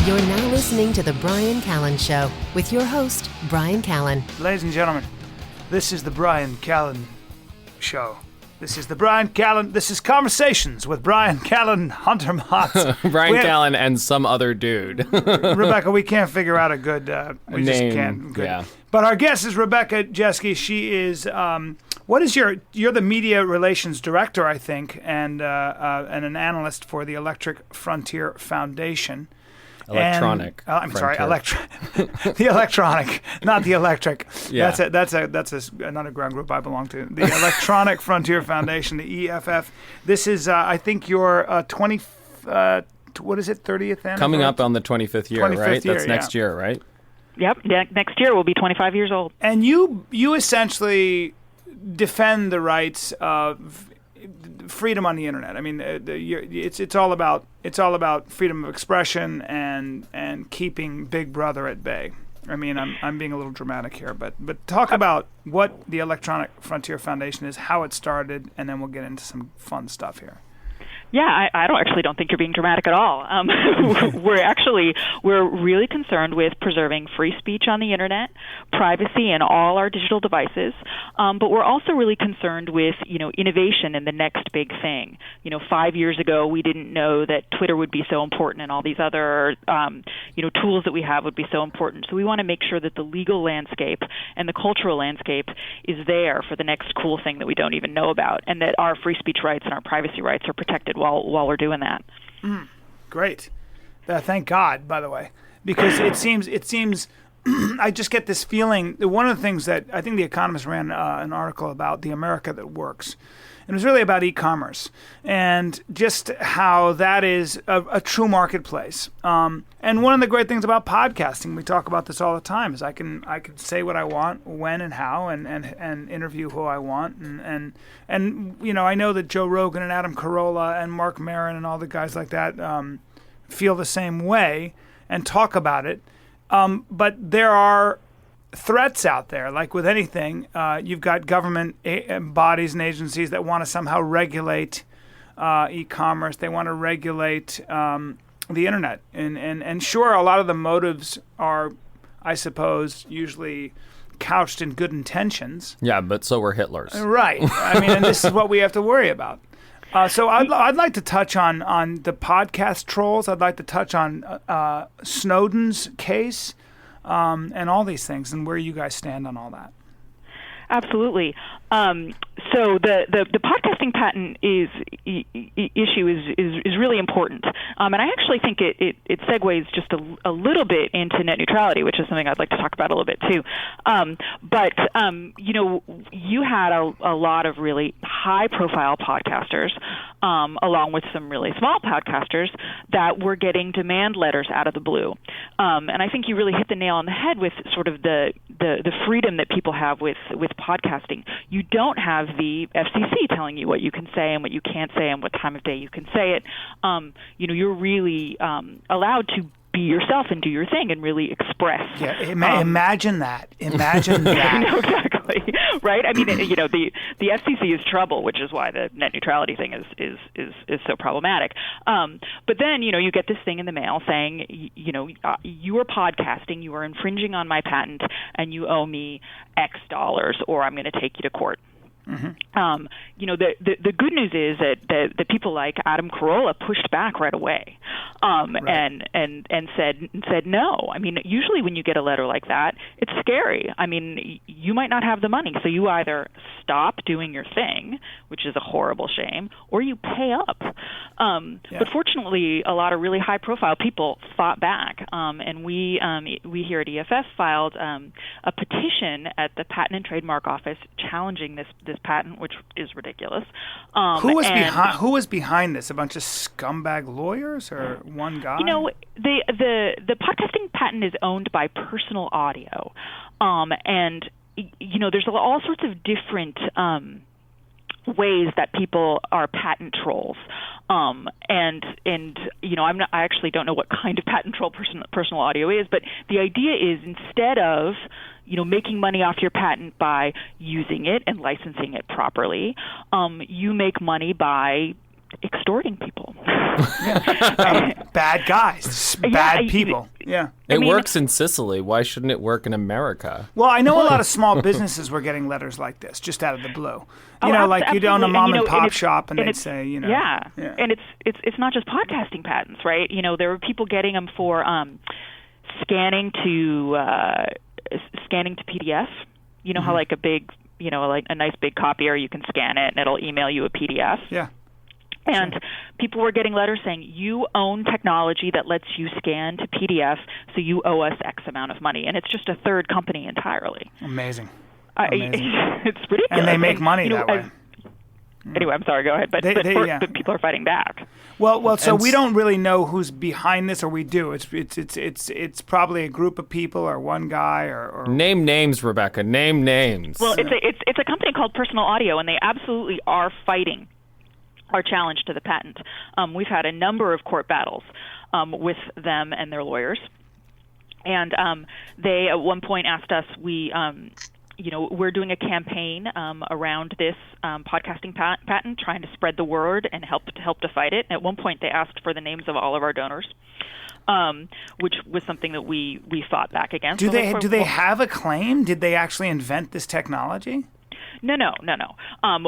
You're now listening to The Bryan Callen Show with your host, Bryan Callen. Ladies and gentlemen, this is The Bryan Callen Show. This is Conversations with Bryan Callen, Hunter Motz. Bryan Callen and some other dude. Rebecca, we can't figure out a good name. Just can't. Good. Yeah. But our guest is Rebecca Jeschke. She is, you're the media relations director, I think, and an analyst for the Electric Frontier Foundation. Electronic. The electronic, not the electric. Yeah. That's an underground group I belong to. The Electronic Frontier Foundation, the EFF. This is, I think, your 30th anniversary? Coming up on the 25th year, 25th right? year, That's next year, right? Yep. Next year we'll be 25 years old. And you essentially defend the rights of freedom on the internet. I mean, it's all about freedom of expression and keeping Big Brother at bay. I mean, I'm being a little dramatic here, but talk about what the Electronic Frontier Foundation is, how it started, and then we'll get into some fun stuff here. Yeah, I don't think you're being dramatic at all. We're really concerned with preserving free speech on the internet, privacy in all our digital devices, but we're also really concerned with, innovation and the next big thing. 5 years ago, we didn't know that Twitter would be so important and all these other, tools that we have would be so important. So we want to make sure that the legal landscape and the cultural landscape is there for the next cool thing that we don't even know about, and that our free speech rights and our privacy rights are protected while we're doing that. Great. Thank God, by the way, because it seems I just get this feeling. One of the things that I think The Economist ran an article about the America that works. And it was really about e-commerce and just how that is a true marketplace. And one of the great things about podcasting, we talk about this all the time, is I can say what I want, when and how, and interview who I want. And I know that Joe Rogan and Adam Carolla and Mark Maron and all the guys like that feel the same way and talk about it. But there are threats out there, like with anything. You've got government bodies and agencies that want to somehow regulate e-commerce. They want to regulate the internet. And sure, a lot of the motives are, I suppose, usually couched in good intentions. Yeah, but so were Hitler's. Right. I mean, and this is what we have to worry about. So I'd like to touch on the podcast trolls. I'd like to touch on Snowden's case. And all these things, and where you guys stand on all that. Absolutely. So the podcasting patent issue is really important, and I actually think it segues just a little bit into net neutrality, which is something I'd like to talk about a little bit too. But you had a lot of really high-profile podcasters, along with some really small podcasters that were getting demand letters out of the blue, and I think you really hit the nail on the head with sort of the freedom that people have with podcasting. You don't have the FCC telling you what you can say and what you can't say and what time of day you can say it. You're really allowed to be yourself and do your thing and really express. Yeah, imagine that. Imagine that. I know, exactly. Right? I mean, the FCC is trouble, which is why the net neutrality thing is so problematic. But then, you get this thing in the mail saying, you are podcasting, you are infringing on my patent, and you owe me X dollars, or I'm going to take you to court. Mm-hmm. The good news is that the people like Adam Carolla pushed back right away, right. and said no. I mean, usually when you get a letter like that, it's scary. I mean, you might not have the money, so you either stop doing your thing, which is a horrible shame, or you pay up. But fortunately, a lot of really high-profile people fought back, and we here at EFF filed a petition at the Patent and Trademark Office challenging this patent, which is ridiculous. Who was behind this? A bunch of scumbag lawyers or one guy? The podcasting patent is owned by Personal Audio, and there's all sorts of different ways that people are patent trolls. I actually don't know what kind of patent troll Personal Audio is, but the idea is instead of making money off your patent by using it and licensing it properly, you make money by extorting people. Bad guys, bad people. Yeah. It works in Sicily. Why shouldn't it work in America? Well, I know a lot of small businesses were getting letters like this just out of the blue. Like you'd own a mom and pop shop, and they'd say, yeah. And it's not just podcasting patents, right? There were people getting them for scanning to PDF. You know how like a big, like a nice big copier, you can scan it and it'll email you a PDF. Yeah. And people were getting letters saying, you own technology that lets you scan to PDF, so you owe us X amount of money. And it's just a third company entirely. Amazing. It's ridiculous. And they make money that way. Anyway, I'm sorry, go ahead. But people are fighting back. Well, so we don't really know who's behind this, or we do. It's probably a group of people or one guy or Name names, Rebecca. Name names. Well, it's a company called Personal Audio, and they absolutely are fighting our challenge to the patent. We've had a number of court battles with them and their lawyers, and they at one point asked us, we're doing a campaign around this podcasting patent, trying to spread the word and help to fight it. At one point, they asked for the names of all of our donors, which was something that we fought back against. Do they have a claim? Did they actually invent this technology? No.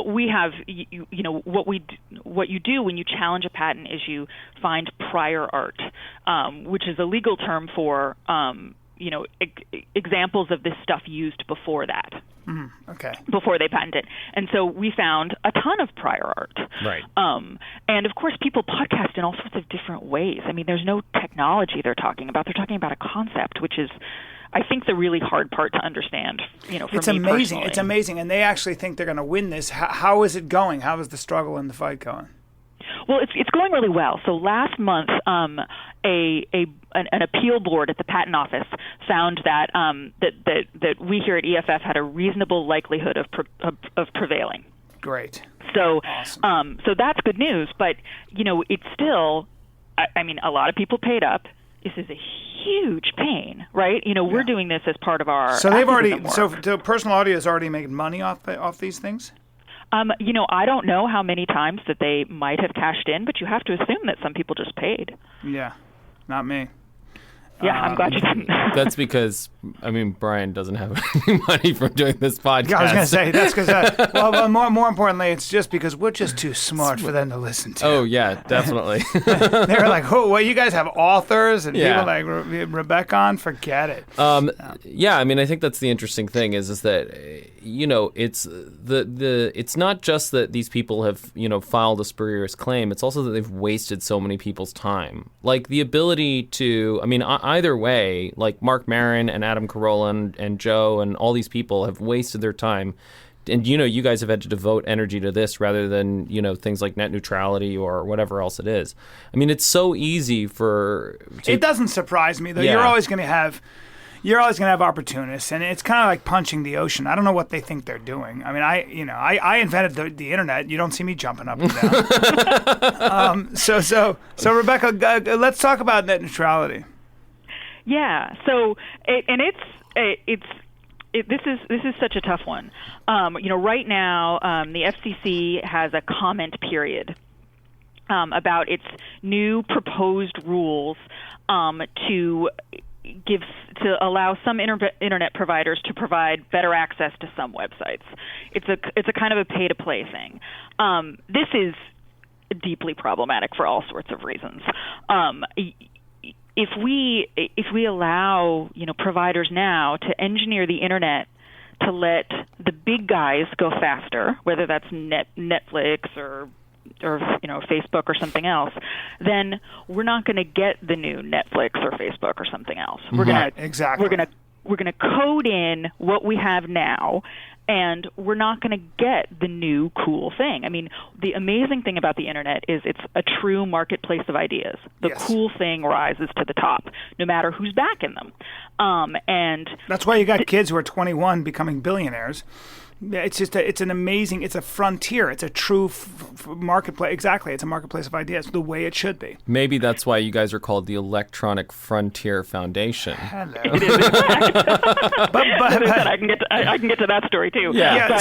We have, what you do when you challenge a patent is you find prior art, which is a legal term for, examples of this stuff used before that. Okay. Before they patent it. And so we found a ton of prior art. Right. And of course, people podcast in all sorts of different ways. I mean, there's no technology they're talking about. They're talking about a concept, which is, I think, the really hard part to understand, for me personally. It's amazing. And they actually think they're going to win this. How is it going? How is the struggle and the fight going? Well, it's going really well. So last month, an appeal board at the patent office found that that we here at EFF had a reasonable likelihood of prevailing. Great. So awesome. So that's good news. But it's still, I mean, a lot of people paid up. This is a huge pain, right? We're doing this as part of our. So they've already. Work. So Personal Audio is already making money off these things. I don't know how many times that they might have cashed in, but you have to assume that some people just paid. Yeah, not me. Yeah, I'm glad you didn't. That's because, Brian doesn't have any money from doing this podcast. Yeah, I was going to say, that's because, well, more importantly, it's just because we're just too smart for them to listen to. Oh, yeah, definitely. They were like, oh, well, you guys have authors and people like Rebecca on? Forget it. Yeah, I think that's the interesting thing is that, it's not just that these people have, filed a spurious claim. It's also that they've wasted so many people's time. Like the ability to, either way, like Mark Maron and Adam Carolla and Joe and all these people have wasted their time. And, you guys have had to devote energy to this rather than, things like net neutrality or whatever else it is. It's so easy It doesn't surprise me, though. Yeah. You're always going to have opportunists, and it's kind of like punching the ocean. I don't know what they think they're doing. I invented the internet. You don't see me jumping up and down. So Rebecca, let's talk about net neutrality. Yeah. So, this is such a tough one. Right now, the FCC has a comment period about its new proposed rules to allow some internet providers to provide better access to some websites. It's a kind of a pay-to-play thing. This is deeply problematic for all sorts of reasons. If we allow providers now to engineer the internet to let the big guys go faster, whether that's Netflix or Facebook or something else, then we're not going to get the new Netflix or Facebook or something else. We're gonna code in what we have now, and we're not going to get the new cool thing. The amazing thing about the internet is it's a true marketplace of ideas. The cool thing rises to the top, no matter who's backing them. And that's why you got kids who are 21 becoming billionaires. Yeah, it's an amazing, it's a frontier. It's a true marketplace. Exactly. It's a marketplace of ideas, the way it should be. Maybe that's why you guys are called the Electronic Frontier Foundation. Hello. It is, in fact. but I can get to that story too. Yeah. But,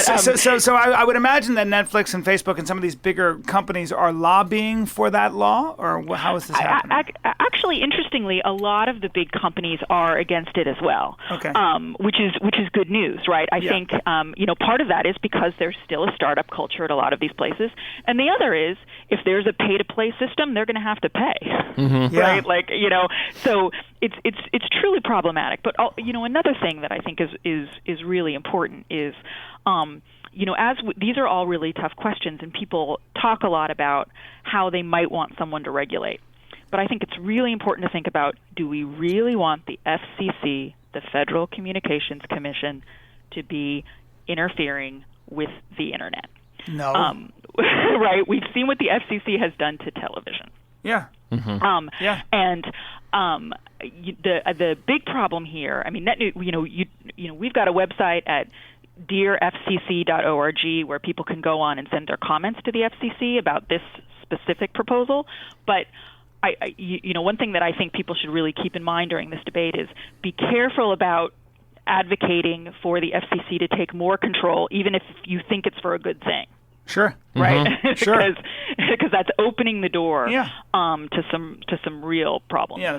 so I would imagine that Netflix and Facebook and some of these bigger companies are lobbying for that law, or how is this happening? Actually, interestingly, a lot of the big companies are against it as well. Okay. Which is good news, right? I think part of that is because there's still a startup culture at a lot of these places, and the other is if there's a pay-to-play system, they're going to have to pay, right? Like so it's truly problematic. But another thing that I think is really important is these are all really tough questions, and people talk a lot about how they might want someone to regulate. But I think it's really important to think about, do we really want the FCC, the Federal Communications Commission, to be interfering with the Internet? No. Right? We've seen what the FCC has done to television. Yeah. And the big problem here, I mean, we've got a website at dearfcc.org where people can go on and send their comments to the FCC about this specific proposal. But one thing that I think people should really keep in mind during this debate is be careful about advocating for the FCC to take more control, even if you think it's for a good thing. Sure. Right. Sure. because that's opening the door Yeah. to some real problems. Yeah.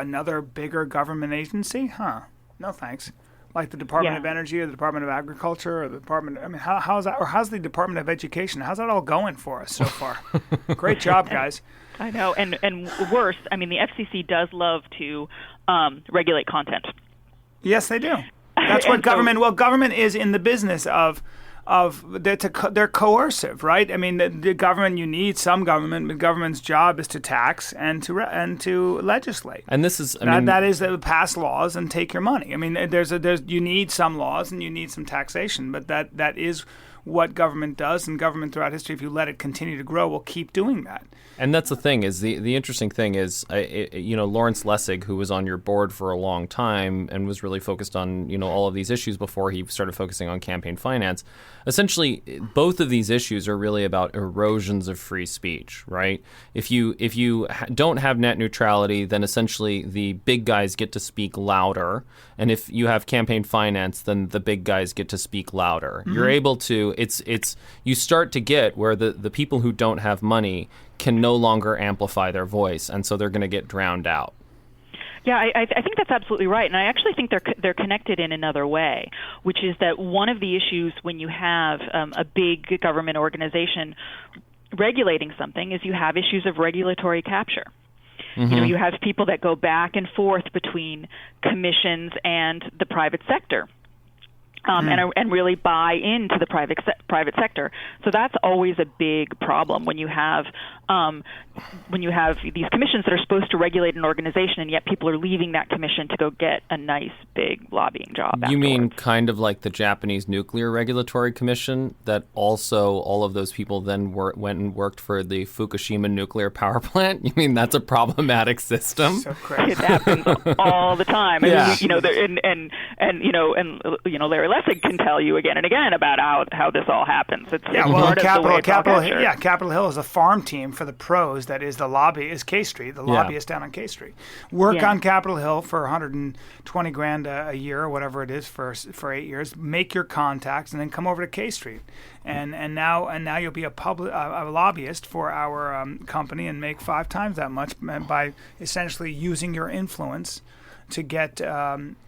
Another bigger government agency. Huh. No thanks. Like the Department of Energy or the Department of Agriculture or the Department. I mean, how's that? Or how's the Department of Education? How's that all going for us so far? Great job, guys. I know, and worse. I mean, the FCC does love to regulate content. Yes, they do. That's what government. Well, government is in the business of they're coercive, right? I mean, the government, you need some government. The government's job is to tax and to legislate. And this is that is pass laws and take your money. I mean, you need some laws and you need some taxation, but that is what government does, and government throughout history, if you let it continue to grow, will keep doing that. And that's the thing, is the interesting thing is, Lawrence Lessig, who was on your board for a long time and was really focused on, all of these issues before he started focusing on campaign finance. Essentially, both of these issues are really about erosions of free speech, right? If you don't have net neutrality, then essentially the big guys get to speak louder. And if you have campaign finance, then the big guys get to speak louder. Mm-hmm. You're able to, you start to get where the people who don't have money can no longer amplify their voice, and so they're going to get drowned out. Yeah, I think that's absolutely right, and I actually think they're connected in another way, which is that one of the issues when you have a big government organization regulating something is you have issues of regulatory capture. Mm-hmm. You have people that go back and forth between commissions and the private sector. And really buy into the private sector. So that's always a big problem when you have these commissions that are supposed to regulate an organization, and yet people are leaving that commission to go get a nice big lobbying job. You mean kind of like the Japanese Nuclear Regulatory Commission, that also all of those people then went and worked for the Fukushima nuclear power plant? You mean that's a problematic system? So crazy. It happens all the time. Yeah. Larry Lessig can tell you again and again about how this all happens. Capitol Hill is a farm team for the pros. That is K Street, the lobbyist down on K Street. Work on Capitol Hill for $120,000 a year or whatever it is for 8 years. Make your contacts and then come over to K Street, and now you'll be a lobbyist for our company and make 5 times that much by essentially using your influence to get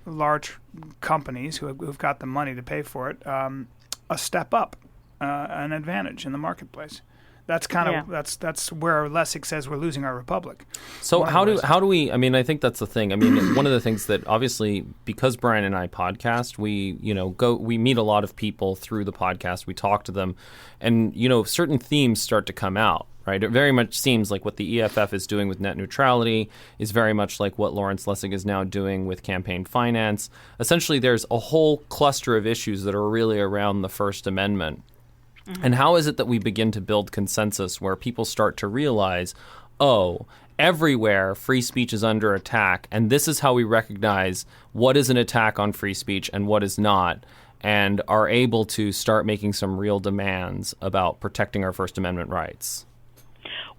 large companies who've got the money to pay for it a step up, an advantage in the marketplace. That's that's where Lessig says we're losing our republic. So how do we? I mean, I think that's the thing. I mean, one of the things that obviously, because Brian and I podcast, we meet a lot of people through the podcast. We talk to them, and certain themes start to come out. Right. It very much seems like what the EFF is doing with net neutrality is very much like what Lawrence Lessig is now doing with campaign finance. Essentially, there's a whole cluster of issues that are really around the First Amendment. Mm-hmm. And how is it that we begin to build consensus where people start to realize, everywhere free speech is under attack, and this is how we recognize what is an attack on free speech and what is not. and are able to start making some real demands about protecting our First Amendment rights?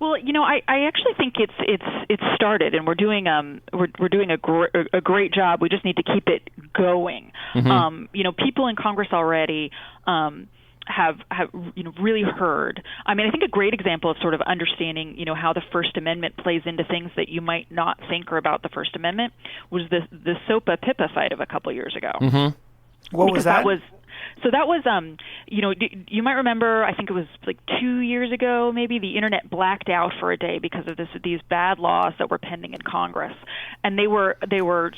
Well, I actually think it's started, and we're doing a great job. We just need to keep it going. People in Congress already have really heard. I mean, I think a great example of sort of understanding how the First Amendment plays into things that you might not think are about the First Amendment was the SOPA PIPA fight of a couple years ago. What was that? That was, you might remember, I think it was like 2 years ago, maybe, the internet blacked out for a day because of these bad laws that were pending in Congress. And they were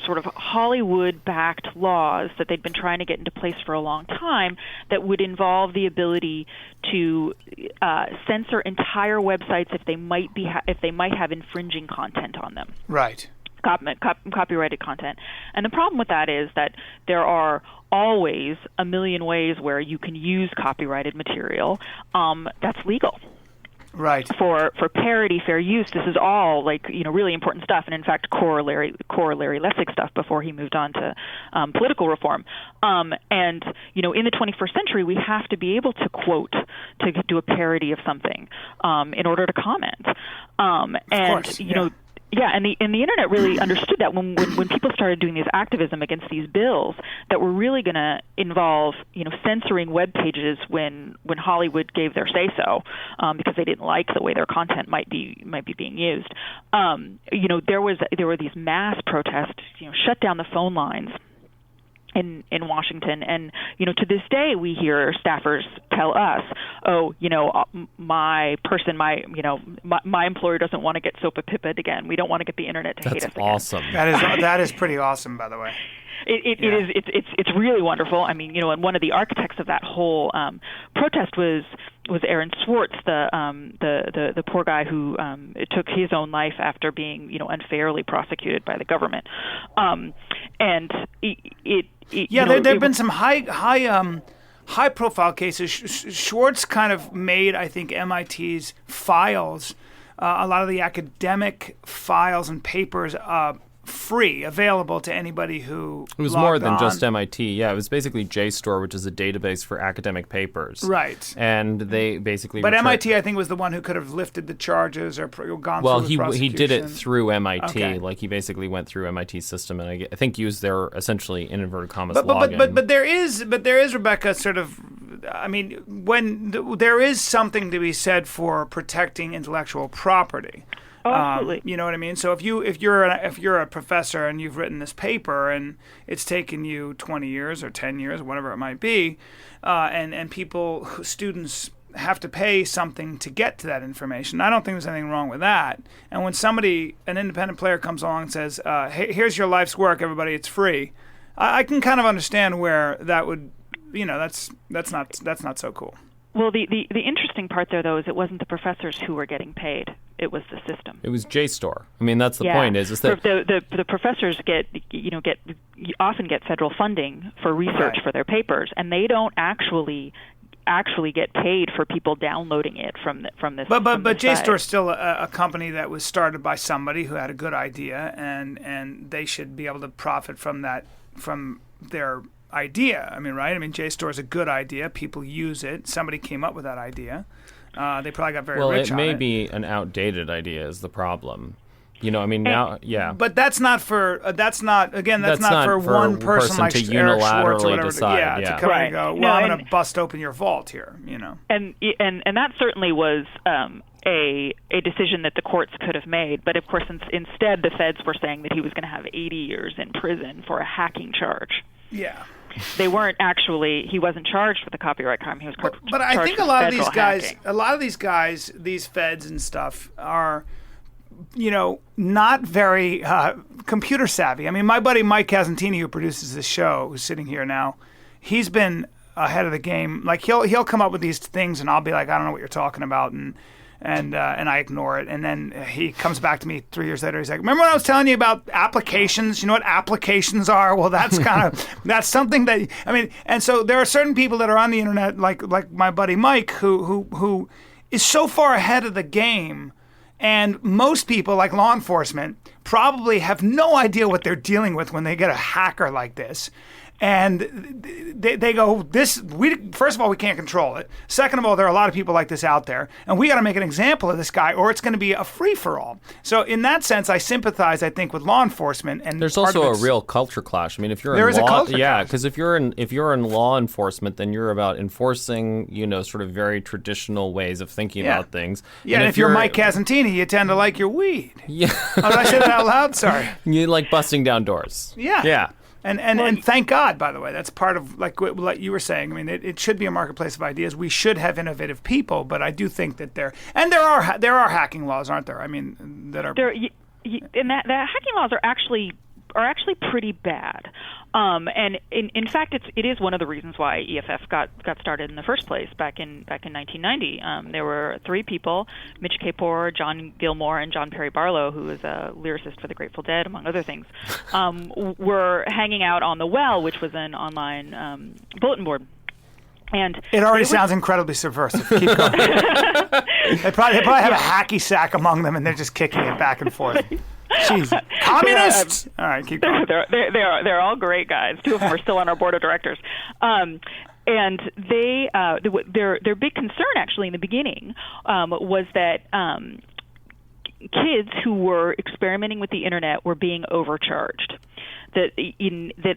sort of Hollywood-backed laws that they'd been trying to get into place for a long time that would involve the ability to censor entire websites if they might have infringing content on them. Right. Copyrighted content. And the problem with that is that there are always a million ways where you can use copyrighted material that's legal. Right. For parody, fair use, this is all really important stuff, and in fact, core Larry Lessig stuff before he moved on to political reform. And in the 21st century, we have to be able to quote to do a parody of something in order to comment. Of course, and the internet really understood that when people started doing this activism against these bills that were really going to involve censoring web pages when Hollywood gave their say so because they didn't like the way their content might be being used. There were these mass protests, shut down the phone lines in Washington, and to this day we hear staffers tell us, my employer doesn't want to get SOPA PIPA'd again. We don't want to get the internet to hate us again. That's awesome. That is pretty awesome, by the way. It's really wonderful. I mean, and one of the architects of that whole protest was Aaron Swartz, the poor guy who took his own life after being unfairly prosecuted by the government. There've been some high profile cases. Schwartz kind of made, I think, MIT's files, a lot of the academic files and papers, free, available to anybody who It was more than just MIT. Yeah, it was basically JSTOR, which is a database for academic papers. Right. And they basically... But MIT, I think, was the one who could have lifted the charges or gone through the prosecution. He did it through MIT. Okay. Like, he basically went through MIT's system, and I think used their, essentially, in inverted commas, login. But there is, Rebecca, sort of... I mean, there is something to be said for protecting intellectual property. Oh, absolutely. You know what I mean? So if you're a professor and you've written this paper and it's taken you 20 years or 10 years, whatever it might be, and students have to pay something to get to that information, I don't think there's anything wrong with that. And when an independent player comes along and says, "Hey, here's your life's work, everybody, it's free," I can kind of understand where that would, that's not so cool. Well, the interesting part there, though, is it wasn't the professors who were getting paid; it was the system. It was JSTOR. I mean, that's the point. Is that the professors often get federal funding for research for their papers, and they don't actually get paid for people downloading it from this. But JSTOR is still a company that was started by somebody who had a good idea, and they should be able to profit from their idea. I mean, right? I mean, JSTOR is a good idea. People use it. Somebody came up with that idea. They probably got very rich on it. Well, it may be an outdated idea is the problem. Now, yeah. But that's not for one person like to Eric Schwartz or unilaterally whatever. decide. To come and go, well, I'm going to bust open your vault here. And that certainly was a decision that the courts could have made. But of course, instead, the feds were saying that he was going to have 80 years in prison for a hacking charge. Yeah. They weren't actually. He wasn't charged with a copyright crime. He was charged. But I think a lot of these guys, these feds and stuff, are, not very computer savvy. I mean, my buddy Mike Casantini, who produces this show, who's sitting here now, he's been ahead of the game. Like he'll come up with these things, and I'll be like, I don't know what you're talking about, and I ignore it. And then he comes back to me 3 years later. He's like, remember when I was telling you about applications? You know what applications are? Well, that's that's something that, I mean, and so there are certain people that are on the internet, like my buddy Mike, who is so far ahead of the game. And most people, like law enforcement, probably have no idea what they're dealing with when they get a hacker like this. And they go, first of all, we can't control it. Second of all, there are a lot of people like this out there, and we got to make an example of this guy, or it's going to be a free-for-all. So in that sense, I sympathize, I think, with law enforcement. And there's also a real culture clash. I mean, if you're there in is law, a culture clash. because if you're in law enforcement, then you're about enforcing, sort of very traditional ways of thinking about things. Yeah, and if you're Mike Casantini, you tend to like your weed. Yeah. Oh, did I say that out loud? Sorry. You like busting down doors. Yeah. Yeah. And thank God, by the way, that's part of like what you were saying. I mean, it should be a marketplace of ideas. We should have innovative people, but I do think that there are hacking laws, aren't there? I mean, that are and that hacking laws are actually pretty bad. And in fact, it is one of the reasons why EFF got started in the first place back in 1990. There were three people: Mitch Kapor, John Gilmore, and John Perry Barlow, who was a lyricist for the Grateful Dead, among other things, were hanging out on the Well, which was an online bulletin board. And it already sounds incredibly subversive. Keep going. They probably have a hacky sack among them, and they're just kicking it back and forth. Jeez. Communists! All right, keep going. They're all great guys. Two of them are still on our board of directors. And they their big concern, actually, in the beginning was that kids who were experimenting with the internet were being overcharged. That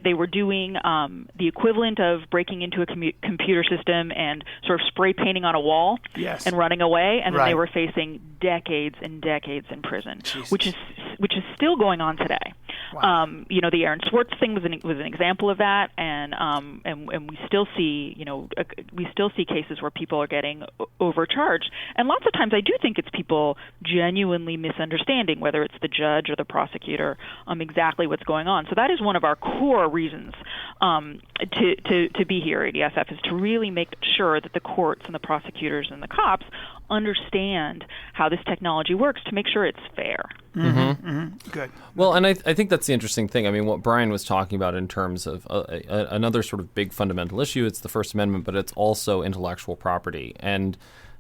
they were doing the equivalent of breaking into a computer system and sort of spray painting on a wall and running away, and then they were facing decades and decades in prison, which is still going on today. Wow. The Aaron Swartz thing was an example of that, and we still see cases where people are getting overcharged, and lots of times I do think it's people genuinely misunderstanding, whether it's the judge or the prosecutor, exactly what's going on. So that is one of our core reasons to be here at ESF, is to really make sure that the courts and the prosecutors and the cops understand how this technology works, to make sure it's fair. Mm-hmm. Mm-hmm. Good. Well, and I think that's the interesting thing. I mean, what Brian was talking about in terms of another sort of big fundamental issue, it's the First Amendment, but it's also intellectual property. And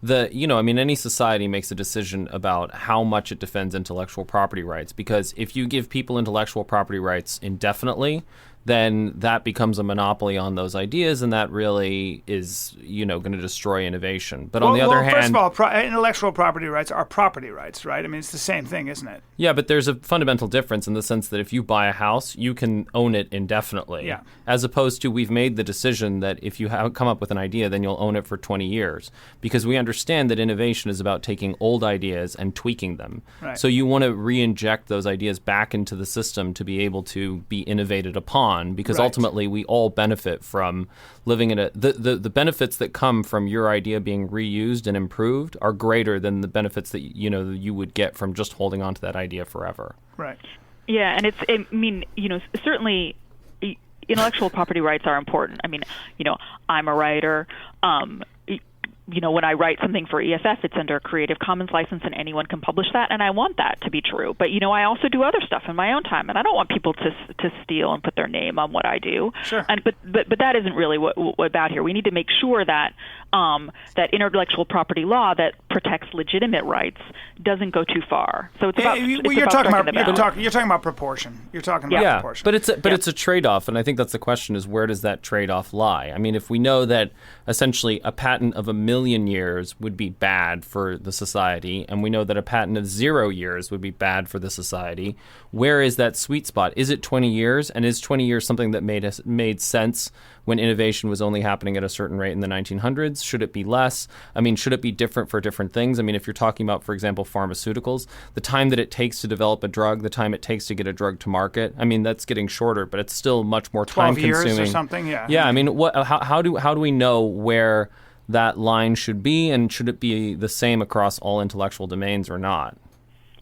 any society makes a decision about how much it defends intellectual property rights, because if you give people intellectual property rights indefinitely, then that becomes a monopoly on those ideas, and that really is, going to destroy innovation. But on the other hand... First of all, intellectual property rights are property rights, right? I mean, it's the same thing, isn't it? Yeah, but there's a fundamental difference in the sense that if you buy a house, you can own it indefinitely. Yeah. As opposed to, we've made the decision that if you come up with an idea, then you'll own it for 20 years. Because we understand that innovation is about taking old ideas and tweaking them. Right. So you want to re-inject those ideas back into the system to be able to be innovated upon, because ultimately we all benefit from living in the benefits that come from your idea being reused and improved are greater than the benefits that you would get from just holding on to that idea forever. Right. Yeah, and certainly intellectual property rights are important. I mean, I'm a writer. When I write something for ESF, it's under a Creative Commons license, and anyone can publish that, and I want that to be true. But I also do other stuff in my own time, and I don't want people to steal and put their name on what I do. Sure. But that isn't really what about here. We need to make sure that that intellectual property law that protects legitimate rights doesn't go too far. So it's about you're talking about proportion. You're talking about proportion. But it's a trade-off, and I think that's the question: is where does that trade-off lie? I mean, if we know that essentially a patent of 1 million years would be bad for the society, and we know that a patent of 0 years would be bad for the society, where is that sweet spot? Is it 20 years? And is 20 years something that made sense when innovation was only happening at a certain rate in the 1900s? Should it be less? I mean, should it be different for different things? I mean, if you're talking about, for example, pharmaceuticals, the time that it takes to develop a drug, the time it takes to get a drug to market, I mean, that's getting shorter, but it's still much more time-consuming. 12 years or something, yeah. Yeah, I mean, how do we know where that line should be, and should it be the same across all intellectual domains or not?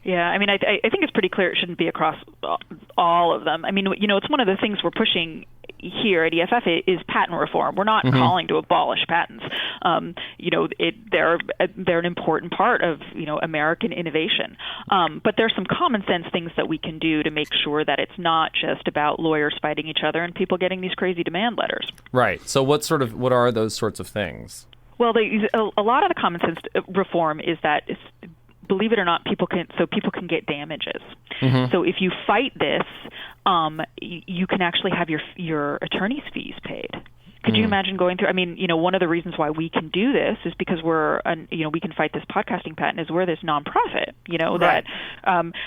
Yeah, I mean, I think it's pretty clear it shouldn't be across all of them. I mean, it's one of the things we're pushing here at EFF is patent reform. We're not calling to abolish patents. They're an important part of American innovation. But there's some common sense things that we can do to make sure that it's not just about lawyers fighting each other and people getting these crazy demand letters. Right. So what are those sorts of things? Well, a lot of the common sense reform is that believe it or not, people can get damages. So if you fight this, you can actually have your attorney's fees paid. Could you imagine going through? I mean, one of the reasons why we can do this is because we can fight this podcasting patent is we're this nonprofit, Right.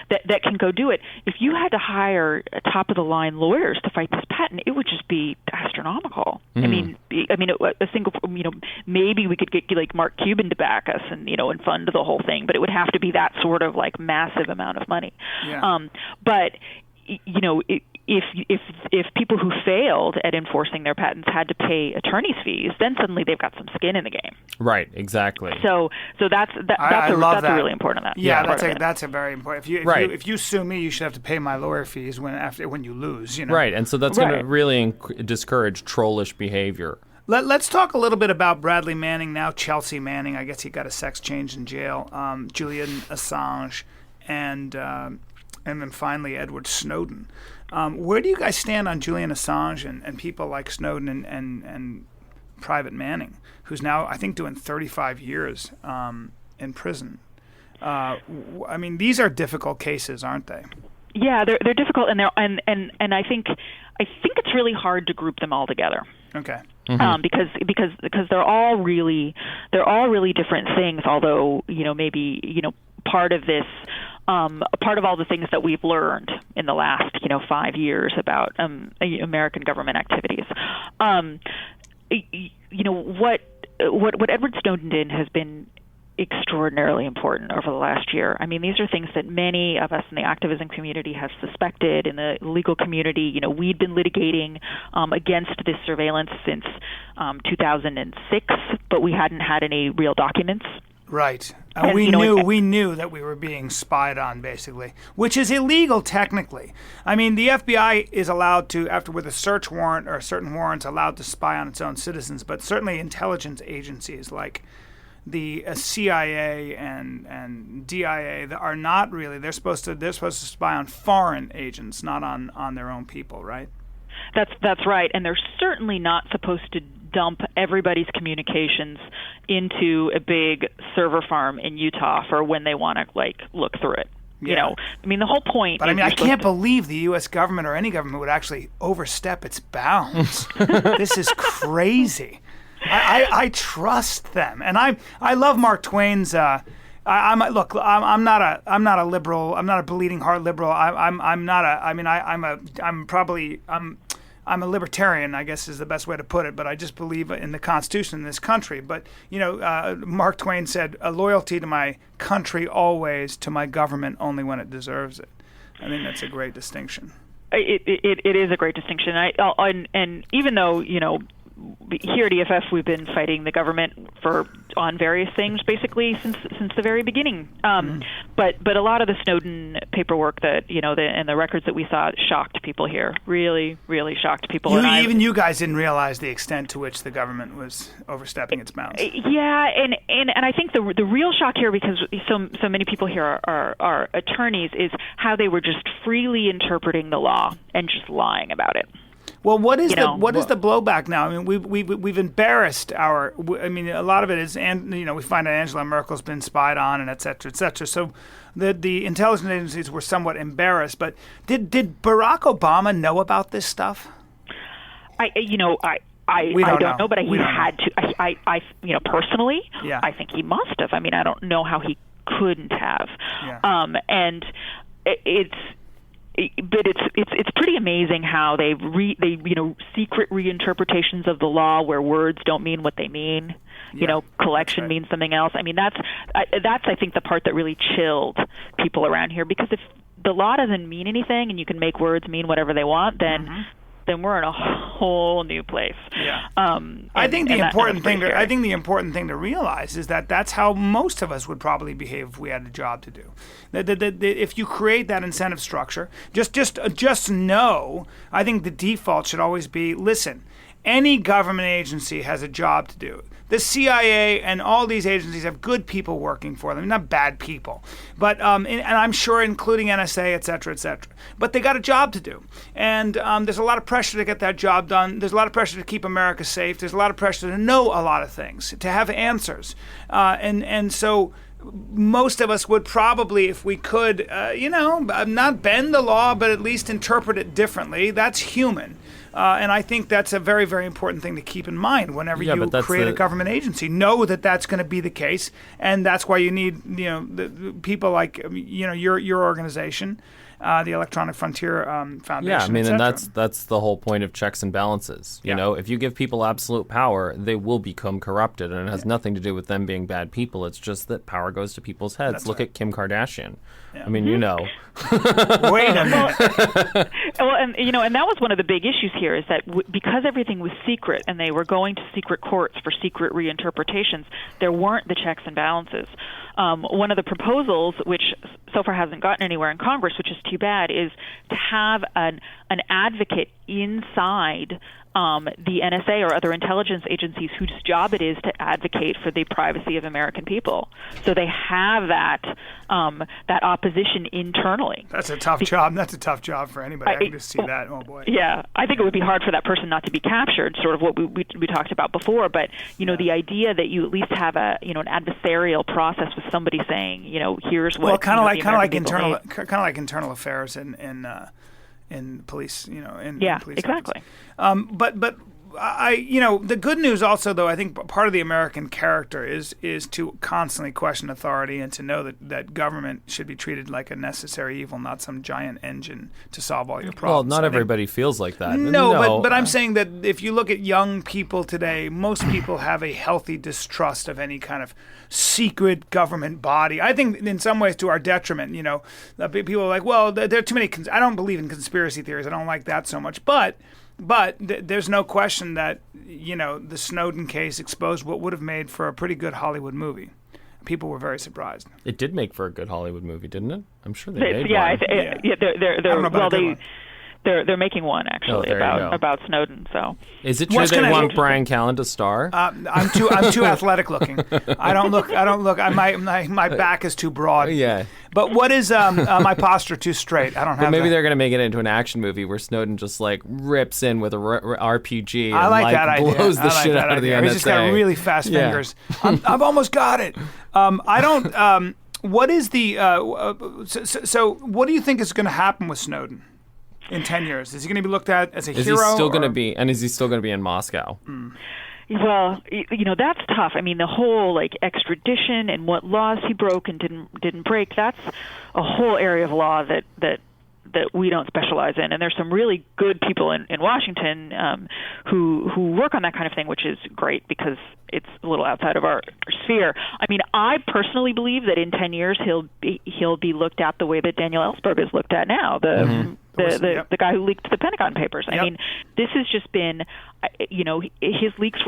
that can go do it. If you had to hire top of the line lawyers to fight this patent, it would just be astronomical. I mean, a single, maybe we could get like Mark Cuban to back us and fund the whole thing, but it would have to be that sort of like massive amount of money. Yeah. But if people who failed at enforcing their patents had to pay attorney's fees, then suddenly they've got some skin in the game. Right, exactly. So that's a really important. Yeah, that's a very important. If you sue me, you should have to pay my lawyer fees when you lose. Right, and so that's going to really discourage trollish behavior. Let's talk a little bit about Bradley Manning, now Chelsea Manning. I guess he got a sex change in jail. Julian Assange, and then finally Edward Snowden. Where do you guys stand on Julian Assange and people like Snowden and Private Manning, who's now, I think, doing 35 years in prison? I mean, these are difficult cases, aren't they? Yeah, they're difficult, and I think it's really hard to group them all together. Okay. Because they're all really different things. Although maybe part of this. Part of all the things that we've learned in the last 5 years about American government activities. What Edward Snowden did has been extraordinarily important over the last year. I mean, these are things that many of us in the activism community have suspected. In the legal community, we'd been litigating against this surveillance since 2006, but we hadn't had any real documents. Right. We knew that we were being spied on, basically, which is illegal technically. I mean, the FBI is allowed to, with a search warrant or certain warrants, allowed to spy on its own citizens, but certainly intelligence agencies like the CIA and DIA are not really. They're supposed to spy on foreign agents, not on their own people, right? That's right, and they're certainly not supposed to dump everybody's communications into a big server farm in Utah for when they want to look through it. Yeah. I mean, the whole point. But I can't believe the U.S. government or any government would actually overstep its bounds. This is crazy. I trust them, and I love Mark Twain's. I'm not a liberal. I'm not a bleeding heart liberal. I'm a libertarian, I guess is the best way to put it, but I just believe in the Constitution in this country. But, Mark Twain said, a loyalty to my country always, to my government only when it deserves it. I think that's a great distinction. It is a great distinction. And even though, here at EFF we've been fighting the government on various things basically since the very beginning. But a lot of the Snowden paperwork that and the records that we saw shocked people here. Really, really shocked people. Even you guys didn't realize the extent to which the government was overstepping its bounds. Yeah, and I think the real shock here, because so many people here are attorneys, is how they were just freely interpreting the law and just lying about it. Well, what is the blowback now? I mean, we've embarrassed a lot of it is, and we find that Angela Merkel's been spied on, and et cetera, et cetera. So the intelligence agencies were somewhat embarrassed. But did Barack Obama know about this stuff? I don't know, but he had to. I personally, yeah. I think he must have. I mean, I don't know how he couldn't have. Yeah. And but it's pretty amazing how they secret reinterpretations of the law where words don't mean what they mean. Collection means something else. I mean, that's I think the part that really chilled people around here, because if the law doesn't mean anything and you can make words mean whatever they want, then we're in a whole new place. Yeah. I think the important thing to realize is that that's how most of us would probably behave if we had a job to do. If you create that incentive structure, just know. I think the default should always be: listen, any government agency has a job to do. The CIA and all these agencies have good people working for them, not bad people. But and I'm sure including NSA, et cetera, et cetera. But they got a job to do. And there's a lot of pressure to get that job done. There's a lot of pressure to keep America safe. There's a lot of pressure to know a lot of things, to have answers. And so most of us would probably, if we could, not bend the law, but at least interpret it differently. That's human. And I think that's a very, very important thing to keep in mind whenever you create a government agency. Know that that's going to be the case, and that's why you need, the people like, your organization, the Electronic Frontier Foundation. Yeah, I mean, and that's the whole point of checks and balances. You know, if you give people absolute power, they will become corrupted, and it has nothing to do with them being bad people. It's just that power goes to people's heads. Look at Kim Kardashian. Yeah. I mean, Wait a minute. Well, and that was one of the big issues here is that because everything was secret and they were going to secret courts for secret reinterpretations, there weren't the checks and balances. One of the proposals, which so far hasn't gotten anywhere in Congress, which is too bad, is to have an advocate inside the NSA or other intelligence agencies whose job it is to advocate for the privacy of American people. So they have that opposition internally. That's a tough job. That's a tough job for anybody. I can just see that. Oh boy. Yeah, I think it would be hard for that person not to be captured. Sort of what we talked about before. But the idea that you at least have an adversarial process with somebody saying, here's what. Well, kind of like internal affairs in police, in police exactly. But the good news also, though, I think part of the American character is to constantly question authority and to know that government should be treated like a necessary evil, not some giant engine to solve all your problems. Well, not everybody feels like that. No, but I'm saying that if you look at young people today, most people have a healthy distrust of any kind of secret government body. I think in some ways to our detriment. People are like, well, there are too many. I don't believe in conspiracy theories. I don't like that so much, but there's no question that, the Snowden case exposed what would have made for a pretty good Hollywood movie. People were very surprised. It did make for a good Hollywood movie, didn't it? I'm sure they made one. They're making one actually about Snowden. So is it true they want Brian Callen to star? I'm too athletic looking. I don't look. My back is too broad. Yeah. But what is my posture too straight? I don't have. But maybe they're going to make it into an action movie where Snowden just rips in with a RPG. I like that idea. Blows the shit out of the NSA. He's just got really fast fingers. I've almost got it. I don't. What is the? So what do you think is going to happen with Snowden? In 10 years, is he going to be looked at as a hero? Is he still going to be? And is he still going to be in Moscow? Well, that's tough. I mean, the whole extradition and what laws he broke and didn't break. That's a whole area of law that we don't specialize in. And there's some really good people in Washington who work on that kind of thing, which is great because it's a little outside of our sphere. I mean, I personally believe that in 10 years he'll be looked at the way that Daniel Ellsberg is looked at now. The guy who leaked the Pentagon Papers. I mean, this has just been, his leaks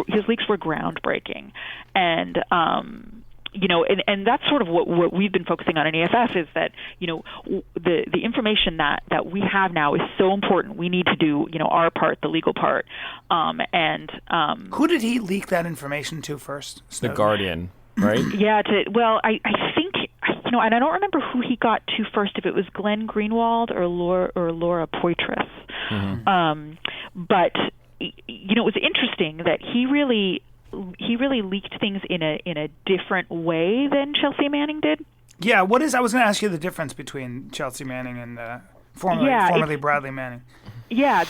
were groundbreaking, and and that's sort of what we've been focusing on in EFF is that the information that we have now is so important. We need to do our part, the legal part, and who did he leak that information to first? The Guardian, right? Yeah. I think. And I don't remember who he got to first, if it was Glenn Greenwald or Laura Poitras. Mm-hmm. But it was interesting that he really leaked things in a different way than Chelsea Manning did. Yeah, I was going to ask you the difference between Chelsea Manning and formerly Bradley Manning. Yeah,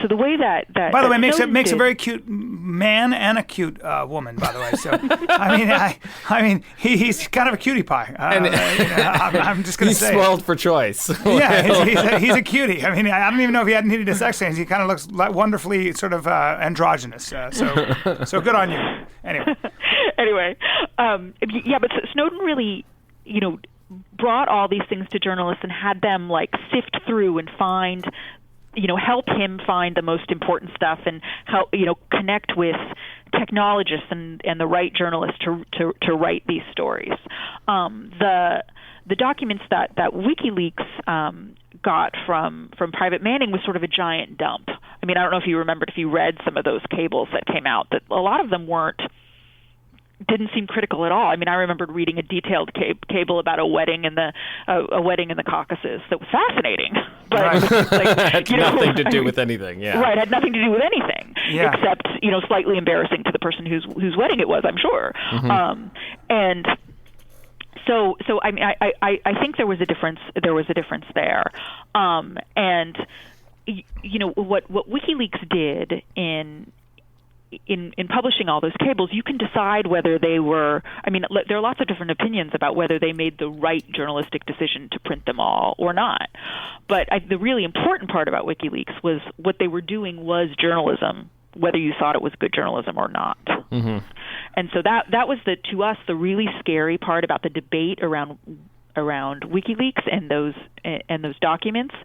so the way that by the way makes a very cute man and a cute woman. By the way, so I mean he's kind of a cutie pie. I'm just going to say he's spoiled for choice. Yeah, he's a cutie. I mean, I don't even know if he hadn't needed a sex change. He kind of looks wonderfully sort of androgynous. So good on you. Anyway, but Snowden really brought all these things to journalists and had them sift through and find. Help him find the most important stuff and help, connect with technologists and the right journalists to write these stories. The documents that WikiLeaks got from Private Manning was sort of a giant dump. I mean, I don't know if you remembered, if you read some of those cables that came out, that a lot of them didn't seem critical at all. I mean, I remembered reading a detailed cable about a wedding in the Caucasus that was fascinating, but had nothing to do with anything. Yeah, right, had nothing to do with anything except slightly embarrassing to the person whose wedding it was, I'm sure. Mm-hmm. And so I mean, I think there was a difference. There was a difference there, and what WikiLeaks did in publishing all those cables, you can decide whether they were. I mean, there are lots of different opinions about whether they made the right journalistic decision to print them all or not. But the really important part about WikiLeaks was what they were doing was journalism, whether you thought it was good journalism or not. Mm-hmm. And so that was to us the really scary part about the debate around WikiLeaks and those documents.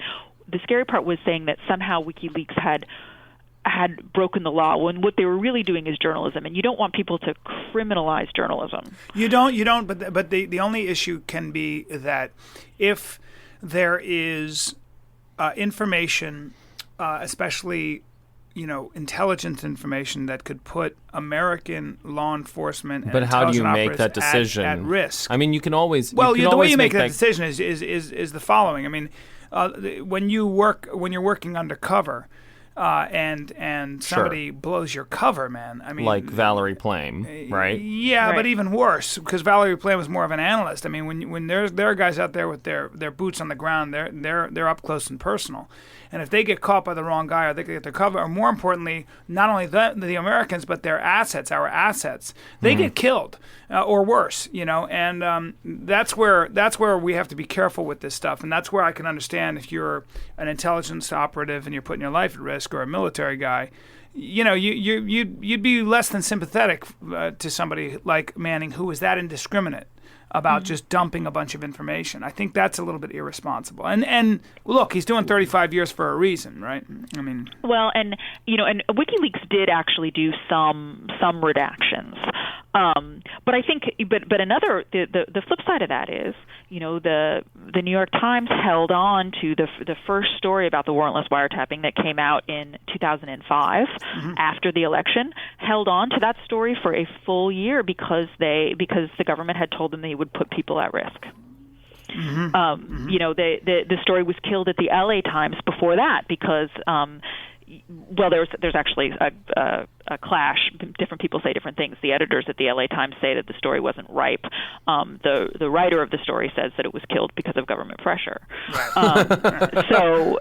The scary part was saying that somehow WikiLeaks had broken the law when what they were really doing is journalism, and you don't want people to criminalize journalism. You don't. But the only issue can be that if there is information, especially intelligence information that could put American law enforcement and but how do you make operators that decision at risk? I mean, you can always. Well, the way you make that decision is the following. I mean, when you're working undercover. And somebody blows your cover, man. I mean, like Valerie Plame, right? Yeah, right. But even worse, because Valerie Plame was more of an analyst. I mean, when there are guys out there with their boots on the ground, they're up close and personal. And if they get caught by the wrong guy, or they get their cover, or more importantly, not only the Americans but their assets, our assets, they get killed or worse. And that's where we have to be careful with this stuff. And that's where I can understand if you're an intelligence operative and you're putting your life at risk, or a military guy, you'd be less than sympathetic to somebody like Manning, who is that indiscriminate about just dumping a bunch of information. I think that's a little bit irresponsible. And look, he's doing 35 years for a reason, right? I mean, well, and WikiLeaks did actually do some redactions. But I think, but another the flip side of that is, the New York Times held on to the first story about the warrantless wiretapping that came out in 2005 after the election, held on to that story for a full year because the government had told them they would put people at risk. The story was killed at the LA Times before that because there's actually a clash. Different people say different things. The editors at the LA Times say that the story wasn't ripe. The writer of the story says that it was killed because of government pressure. Right. So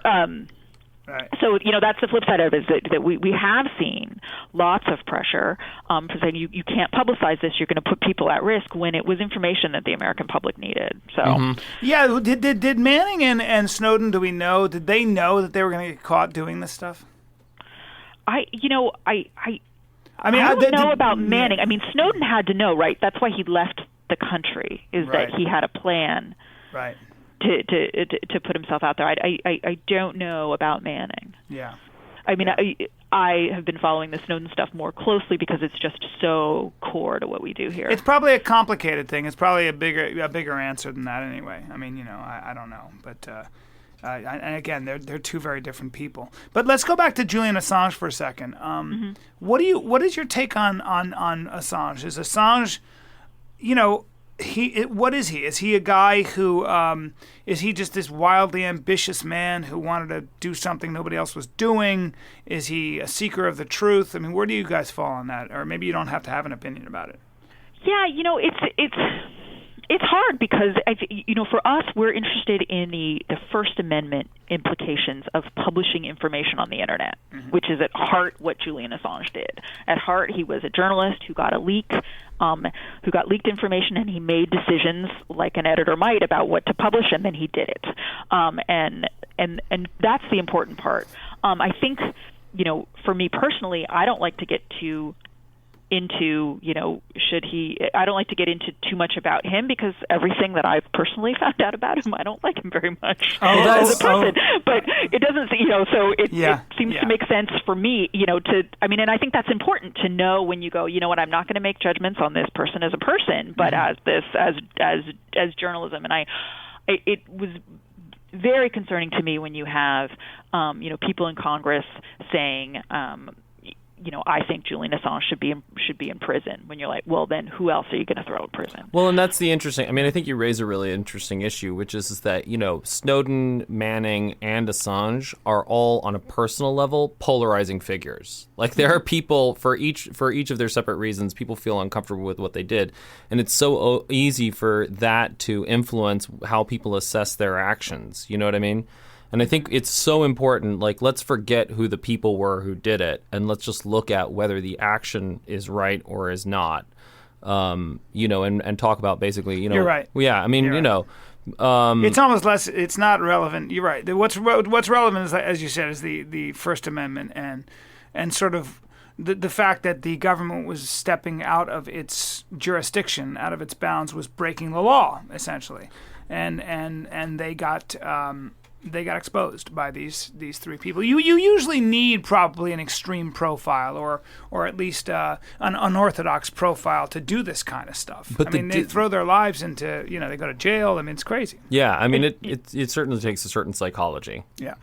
that's the flip side of it, is that we have seen lots of pressure for saying you can't publicize this, you're going to put people at risk, when it was information that the American public needed. So yeah, did Manning and Snowden, do we know, did they know that they were going to get caught doing this stuff? I don't know about Manning. I mean, Snowden had to know, right? That's why he left the country, is that he had a plan. Right. To put himself out there. I don't know about Manning. Yeah. I mean, I have been following the Snowden stuff more closely because it's just so core to what we do here. It's probably a complicated thing. It's probably a bigger answer than that anyway. I mean, I don't know, but and again, they're two very different people. But let's go back to Julian Assange for a second. What is your take on Assange? Is Assange, what is he? Is he a guy who is he just this wildly ambitious man who wanted to do something nobody else was doing? Is he a seeker of the truth? I mean, where do you guys fall on that? Or maybe you don't have to have an opinion about it. Yeah, it's hard because for us, we're interested in the First Amendment implications of publishing information on the internet, which is at heart what Julian Assange did. At heart, he was a journalist who got leaked information, and he made decisions like an editor might about what to publish, and then he did it. And that's the important part. I think, for me personally, I don't like to get too into, I don't like to get into too much about him, because everything that I've personally found out about him, I don't like him very much as a person. But it doesn't, so it seems to make sense for me, and I think that's important to know when you go, I'm not going to make judgments on this person as a person, but as journalism. And it was very concerning to me when you have, people in Congress saying, I think Julian Assange should be in prison. When you're like, well, then who else are you going to throw in prison? Well, and that's the interesting. I mean, I think you raise a really interesting issue, which is that Snowden, Manning, and Assange are all on a personal level polarizing figures. Like there are people for each of their separate reasons. People feel uncomfortable with what they did, and it's so easy for that to influence how people assess their actions. You know what I mean? And I think it's so important, like, let's forget who the people were who did it, and let's just look at whether the action is right or is not, and talk about basically, You're right. Yeah, I mean, it's almost less, it's not relevant. You're right. What's relevant, is, as you said, is the First Amendment and sort of the fact that the government was stepping out of its jurisdiction, out of its bounds, was breaking the law, essentially. And they got exposed by these three people. You usually need probably an extreme profile or at least an unorthodox profile to do this kind of stuff. But they throw their lives into, they go to jail. I mean, it's crazy. Yeah, I mean, it certainly takes a certain psychology. Yeah.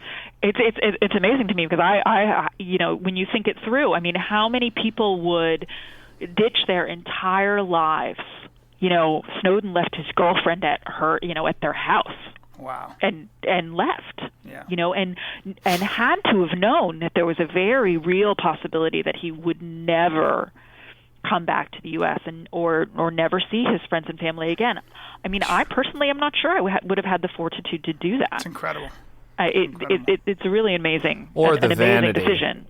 It's amazing to me because I when you think it through, I mean, how many people would ditch their entire lives? Snowden left his girlfriend at their house. Wow. And left. Yeah. And had to have known that there was a very real possibility that he would never come back to the U.S. or never see his friends and family again. I mean, I personally am not sure I would have had the fortitude to do that. It's incredible. It's a really amazing, or an amazing decision.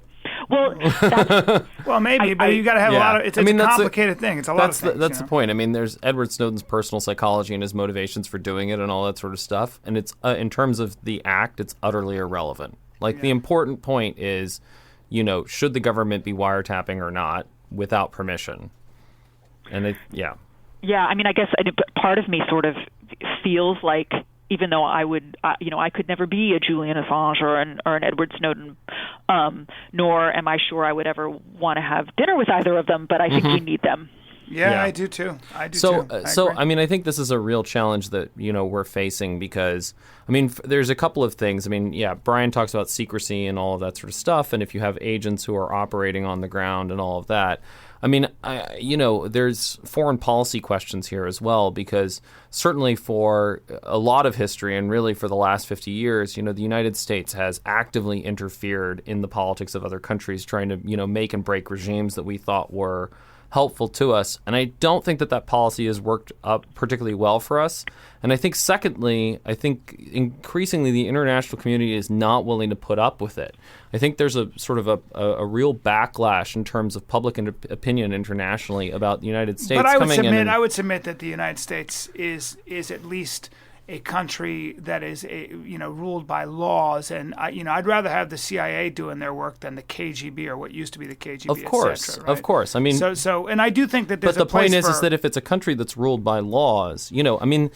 Well, maybe, but you got to have a lot of. It's a complicated thing. It's a lot of things. That's the point. I mean, there's Edward Snowden's personal psychology and his motivations for doing it and all that sort of stuff. And it's in terms of the act, it's utterly irrelevant. Like the important point is, should the government be wiretapping or not without permission? And Yeah, I mean, I guess part of me sort of feels like, even though I could never be a Julian Assange or an Edward Snowden, nor am I sure I would ever want to have dinner with either of them, but I think we need them. Yeah, I do too. I mean, I think this is a real challenge that, we're facing because, I mean, there's a couple of things. I mean, yeah, Brian talks about secrecy and all of that sort of stuff, and if you have agents who are operating on the ground and all of that, I mean, there's foreign policy questions here as well, because certainly for a lot of history and really for the last 50 years, the United States has actively interfered in the politics of other countries, trying to, make and break regimes that we thought were helpful to us. And I don't think that policy has worked up particularly well for us. And I think secondly, increasingly the international community is not willing to put up with it. I think there's a sort of a real backlash in terms of public opinion internationally about the United States. But I would submit that the United States is at least a country that is ruled by laws, and I'd rather have the CIA doing their work than the KGB or what used to be the KGB. Of course, et cetera, right? Of course. I mean, so, and I do think that there's. But the point is that if it's a country that's ruled by laws, I mean,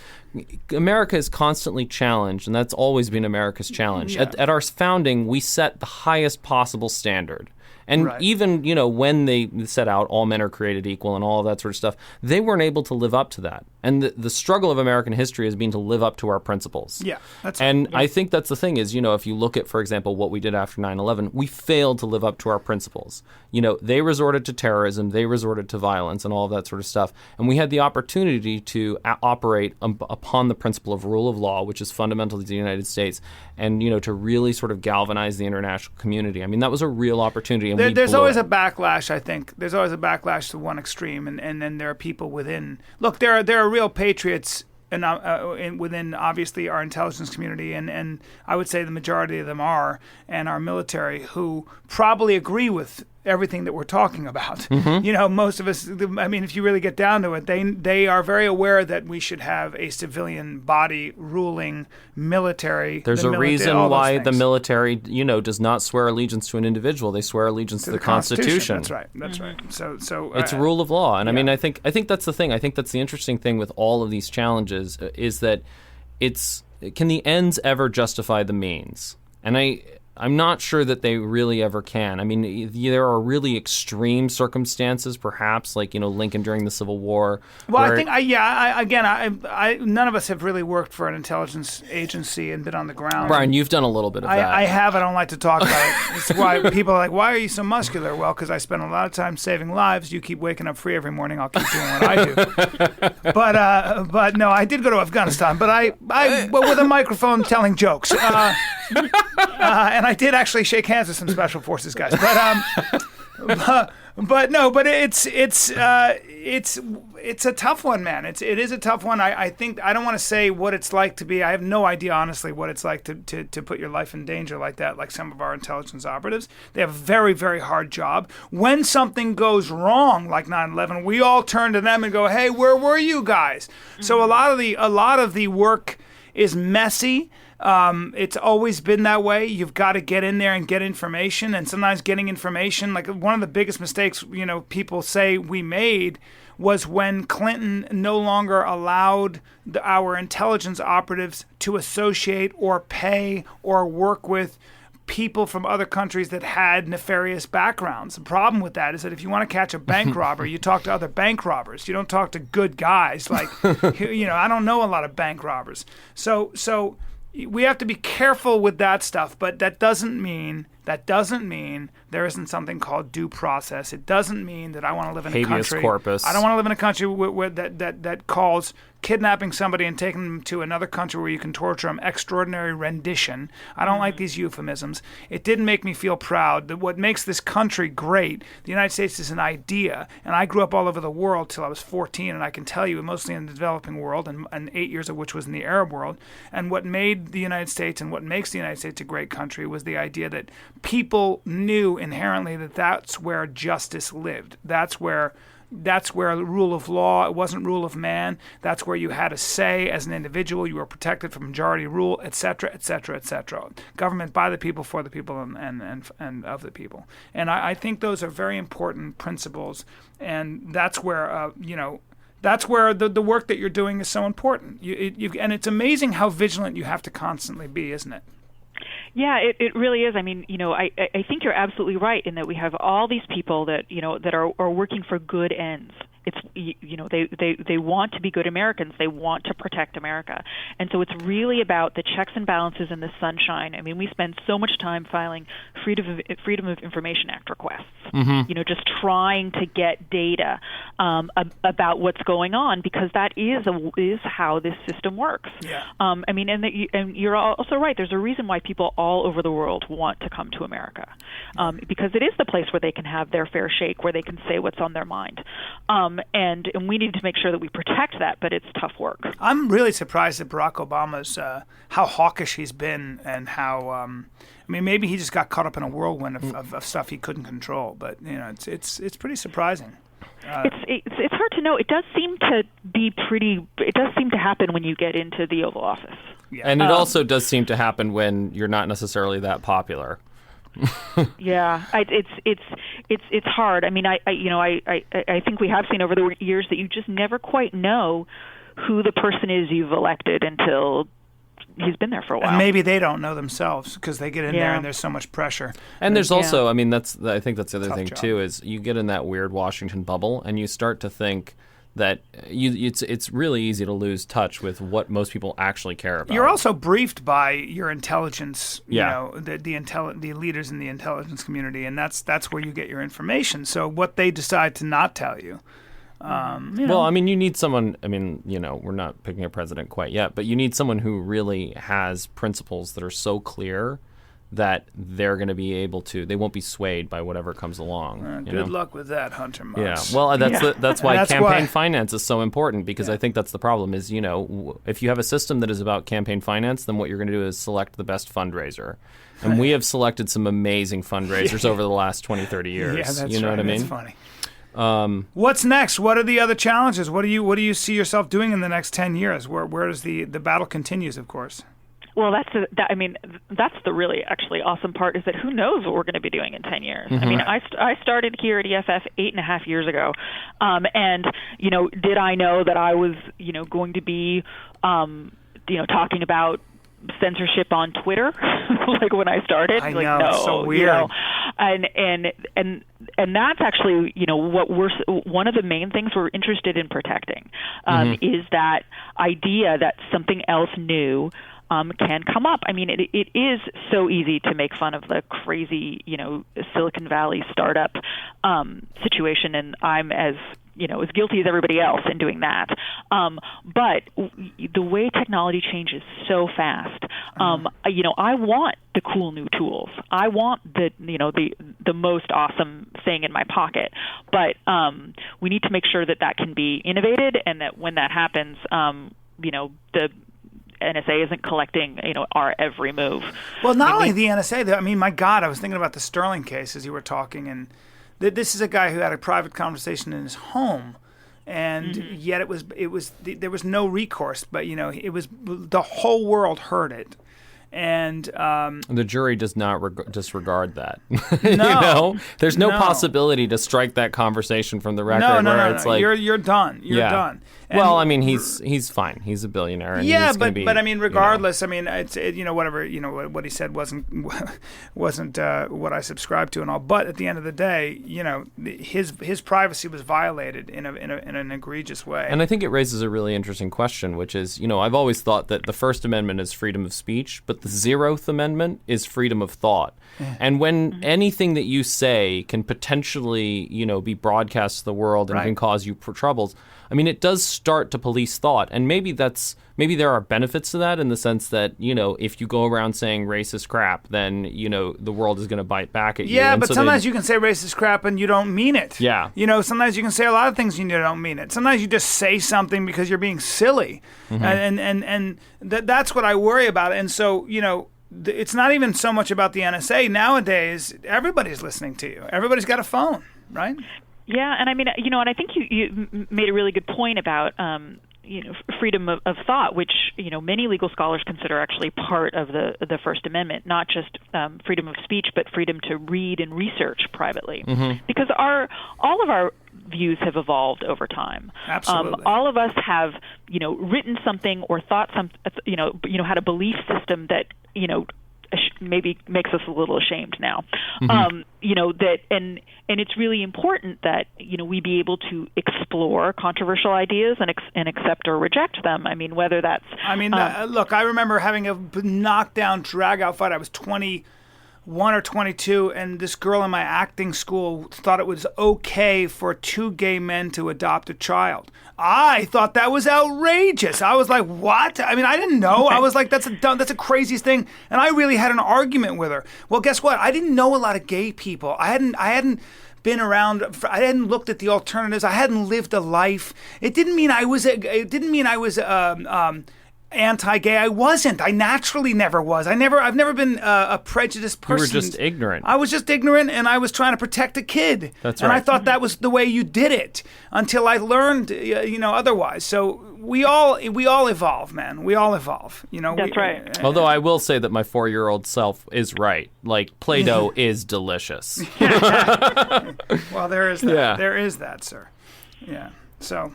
America is constantly challenged, and that's always been America's challenge. Yeah. At our founding, we set the highest possible standard. And even, when they set out all men are created equal and all of that sort of stuff, they weren't able to live up to that. And the struggle of American history has been to live up to our principles. Yeah, that's And I think that's the thing is, if you look at, for example, what we did after 9/11, we failed to live up to our principles. They resorted to terrorism, they resorted to violence and all of that sort of stuff. And we had the opportunity to operate upon the principle of rule of law, which is fundamental to the United States, and, to really sort of galvanize the international community. I mean, that was a real opportunity. And there's always a backlash, I think. There's always a backlash to one extreme, and then there are people within. Look, there are real patriots within, obviously, our intelligence community, and I would say the majority of them are, and our military, who probably agree with everything that we're talking about. Mm-hmm. Most of us, I mean, if you really get down to it, they are very aware that we should have a civilian body ruling military. There's a reason why the military, does not swear allegiance to an individual. They swear allegiance to the Constitution. That's right. That's right. So it's rule of law. And I mean, I think that's the thing. I think that's the interesting thing with all of these challenges is that can the ends ever justify the means? And I'm not sure that they really ever can. I mean, there are really extreme circumstances, perhaps, like, Lincoln during the Civil War. Well, I think, none of us have really worked for an intelligence agency and been on the ground. Brian, you've done a little bit of that. I have. I don't like to talk about it. It's why people are like, why are you so muscular? Well, because I spend a lot of time saving lives. You keep waking up free every morning. I'll keep doing what I do. But no, I did go to Afghanistan, but I with a microphone telling jokes. And I did actually shake hands with some special forces guys, but it's a tough one, man. It is a tough one. I think I don't want to say what it's like to be. I have no idea, honestly, what it's like to put your life in danger like that, like some of our intelligence operatives. They have a very, very hard job. When something goes wrong, like 9/11, we all turn to them and go, "Hey, where were you guys?" Mm-hmm. So a lot of the work is messy. It's always been that way. You've got to get in there and get information, and sometimes getting information, like one of the biggest mistakes, people say we made was when Clinton no longer allowed our intelligence operatives to associate or pay or work with people from other countries that had nefarious backgrounds. The problem with that is that if you want to catch a bank robber, you talk to other bank robbers. You don't talk to good guys. Like, I don't know a lot of bank robbers. So we have to be careful with that stuff, but that doesn't mean there isn't something called due process. It doesn't mean that I want to live in a country. Habeas corpus. I don't want to live in a country where that calls kidnapping somebody and taking them to another country where you can torture them extraordinary rendition. I don't like these euphemisms. It didn't make me feel proud. What makes this country great, the United States, is an idea. And I grew up all over the world till I was 14, and I can tell you, mostly in the developing world, and 8 years of which was in the Arab world. And what made the United States and what makes the United States a great country was the idea that people knew inherently that that's where justice lived. That's where rule of law, it wasn't rule of man. That's where you had a say as an individual. You were protected from majority rule, et cetera, et cetera, et cetera. Government by the people, for the people, and of the people. And I think those are very important principles. And that's where, that's where the work that you're doing is so important. And it's amazing how vigilant you have to constantly be, isn't it? Yeah, it really is. I mean, I think you're absolutely right in that we have all these people that, that are working for good ends. It's, they want to be good Americans. They want to protect America. And so it's really about the checks and balances and the sunshine. I mean, we spend so much time filing Freedom of Information Act requests, just trying to get data about what's going on, because that is how this system works. Yeah. I mean, and you're also right. There's a reason why people all over the world want to come to America, because it is the place where they can have their fair shake, where they can say what's on their mind. And we need to make sure that we protect that, but it's tough work. I'm really surprised at Barack Obama's how hawkish he's been, and how maybe he just got caught up in a whirlwind of stuff he couldn't control. But it's pretty surprising. It's hard to know. It does seem to be It does seem to happen when you get into the Oval Office. Yeah. And it also does seem to happen when you're not necessarily that popular. Yeah, it's hard. I mean, I think we have seen over the years that you just never quite know who the person is you've elected until he's been there for a while. And maybe they don't know themselves because they get in there and there's so much pressure. And there's also, I think that's the other thing too, is you get in that weird Washington bubble and you start to think that it's really easy to lose touch with what most people actually care about. You're also briefed by your intelligence, the leaders in the intelligence community, and that's where you get your information. So what they decide to not tell you. Well, I mean, you need someone, we're not picking a president quite yet, but you need someone who really has principles that are so clear that they're going to be able to, they won't be swayed by whatever comes along. Good luck with that, Hunter Moss. Yeah, well, that's why campaign finance is so important, because I think that's the problem is, if you have a system that is about campaign finance, then what you're going to do is select the best fundraiser. And we have selected some amazing fundraisers over the last 20, 30 years. Yeah, that's you know what I mean? That's funny. What's next? What are the other challenges? What do you see yourself doing in the next 10 years? Where does the battle continues, of course? Well, that's the really actually awesome part, is that who knows what we're going to be doing in 10 years. Mm-hmm. I mean, I started here at EFF 8.5 years ago, and did I know that I was going to be talking about censorship on Twitter, like when I started. I like, know, no, it's so weird. You know? And that's actually, you know, one of the main things we're interested in protecting is that idea that something else new can come up. I mean, it is so easy to make fun of the crazy, you know, Silicon Valley startup situation, and I'm as guilty as everybody else in doing that. But the way technology changes so fast, you know, I want the cool new tools. I want the most awesome thing in my pocket. But we need to make sure that can be innovated, and that when that happens, you know, the NSA isn't collecting, you know, our every move. Well, not only the NSA, I mean, my God, I was thinking about the Sterling case as you were talking, and this is a guy who had a private conversation in his home, and yet there was no recourse. But you know, the whole world heard it, and the jury does not disregard that. No, you know, there's no possibility to strike that conversation from the record. No. It's like you're done. You're done. And well, I mean, he's fine. He's a billionaire. And yeah, he's but I mean, regardless, you know. I mean, it's you know, whatever, you know, what he said wasn't what I subscribe to and all. But at the end of the day, you know, his privacy was violated in an egregious way. And I think it raises a really interesting question, which is, you know, I've always thought that the First Amendment is freedom of speech, but the 0th Amendment is freedom of thought. And when anything that you say can potentially, you know, be broadcast to the world and can cause you troubles, I mean, it does start to police thought, and maybe there are benefits to that in the sense that, you know, if you go around saying racist crap, then, you know, the world is going to bite back at you. Yeah, and but so sometimes you can say racist crap and you don't mean it. Yeah. You know, sometimes you can say a lot of things and you don't mean it. Sometimes you just say something because you're being silly, and that's what I worry about. And so, you know, it's not even so much about the NSA. Nowadays, everybody's listening to you. Everybody's got a phone, right? Yeah, and I mean, you know, and I think you made a really good point about, you know, freedom of thought, which, you know, many legal scholars consider actually part of the First Amendment, not just freedom of speech, but freedom to read and research privately, because all of our views have evolved over time. Absolutely. All of us have, you know, written something or thought you know, had a belief system that, you know, maybe makes us a little ashamed now. You know, that and it's really important that, you know, we be able to explore controversial ideas and accept or reject them. I mean, whether that's look, I remember having a knockdown drag out fight. I was 21 or 22, and this girl in my acting school thought it was okay for 2 gay men to adopt a child. I thought that was outrageous. I was like, what? I mean, I didn't know. I was like, that's a craziest thing. And I really had an argument with her. Well, guess what? I didn't know a lot of gay people. I hadn't been around. I hadn't looked at the alternatives. I hadn't lived a life. It didn't mean I was anti-gay. I wasn't. I naturally never was. I've never been a prejudiced person. You were just ignorant. I was just ignorant, and I was trying to protect a kid. That's right. And I thought that was the way you did it until I learned, you know, otherwise. So we all evolve, man. We all evolve. You know. That's right. Although I will say that my 4-year-old self is right. Like, Play-Doh is delicious. Well, there is that. Yeah. There is that, sir. Yeah. So,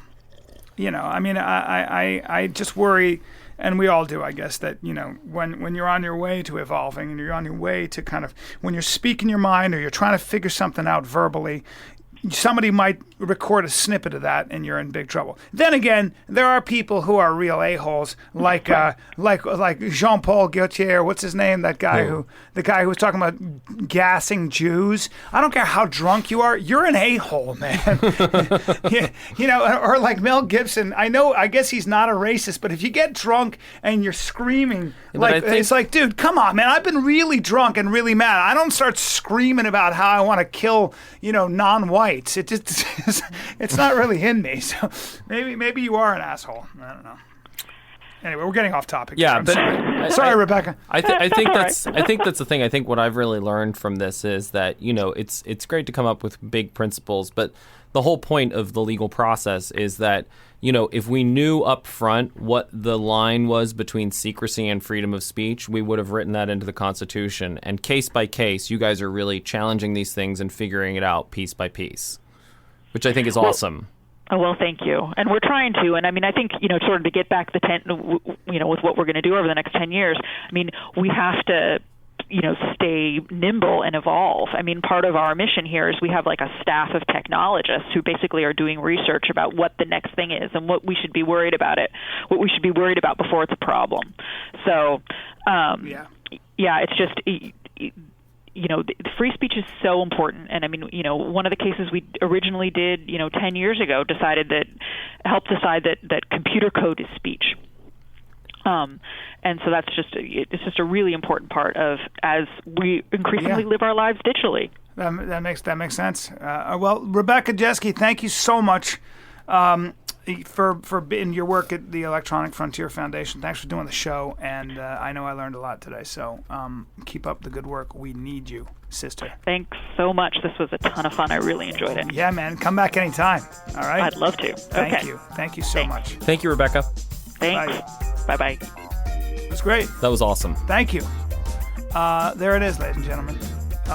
you know, I mean, I just worry. And we all do, I guess, that, you know, when you're on your way to evolving and you're on your way to kind of, when you're speaking your mind or you're trying to figure something out verbally, somebody might record a snippet of that and you're in big trouble. Then again, there are people who are real a-holes, like Jean-Paul Gaultier, what's his name? The guy who was talking about gassing Jews. I don't care how drunk you are, you're an a-hole, man. You know, or like Mel Gibson. I guess he's not a racist, but if you get drunk and you're screaming, it's like, dude, come on, man. I've been really drunk and really mad. I don't start screaming about how I want to kill, you know, non-whites. It just it's not really in me. So maybe you are an asshole. I don't know. Anyway, we're getting off topic. Yeah, but sorry, Rebecca. I think that's the thing. I think what I've really learned from this is that, you know, it's great to come up with big principles, but the whole point of the legal process is that, you know, if we knew up front what the line was between secrecy and freedom of speech, we would have written that into the Constitution. And case by case, you guys are really challenging these things and figuring it out piece by piece, which I think is awesome. Oh, well, thank you. And we're trying to. And I mean, I think, sort of to get back with what we're going to do over the next 10 years, I mean, we have to, stay nimble and evolve. I mean, part of our mission here is we have like a staff of technologists who basically are doing research about what the next thing is and what we should be worried about before it's a problem. So, it's just, free speech is so important. And I mean, one of the cases we originally did, 10 years ago, helped decide that computer code is speech. And so it's just a really important part of as we increasingly live our lives digitally. That makes sense. Well, Rebecca Jeschke, thank you so much for in your work at the Electronic Frontier Foundation. Thanks for doing the show, and I know I learned a lot today. So keep up the good work. We need you, sister. Thanks so much. This was a ton of fun. I really enjoyed it. Yeah, man. Come back anytime. All right? I'd love to. Thank you. Thank you so much. Thank you, Rebecca. Thanks. Bye-bye. It was great. That was awesome. Thank you. There it is, ladies and gentlemen.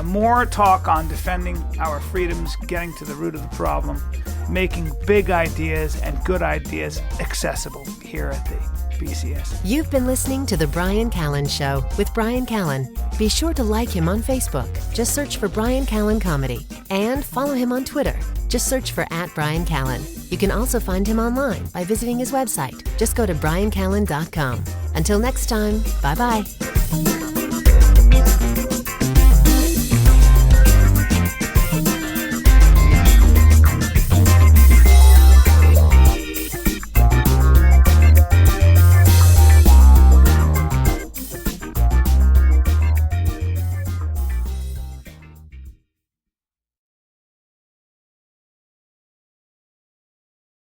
More talk on defending our freedoms, getting to the root of the problem, making big ideas and good ideas accessible here at the BCS. You've been listening to The Bryan Callen Show with Bryan Callen. Be sure to like him on Facebook. Just search for Bryan Callen Comedy. And follow him on Twitter. Just search for @BryanCallen. You can also find him online by visiting his website. Just go to bryancallen.com. Until next time, bye-bye.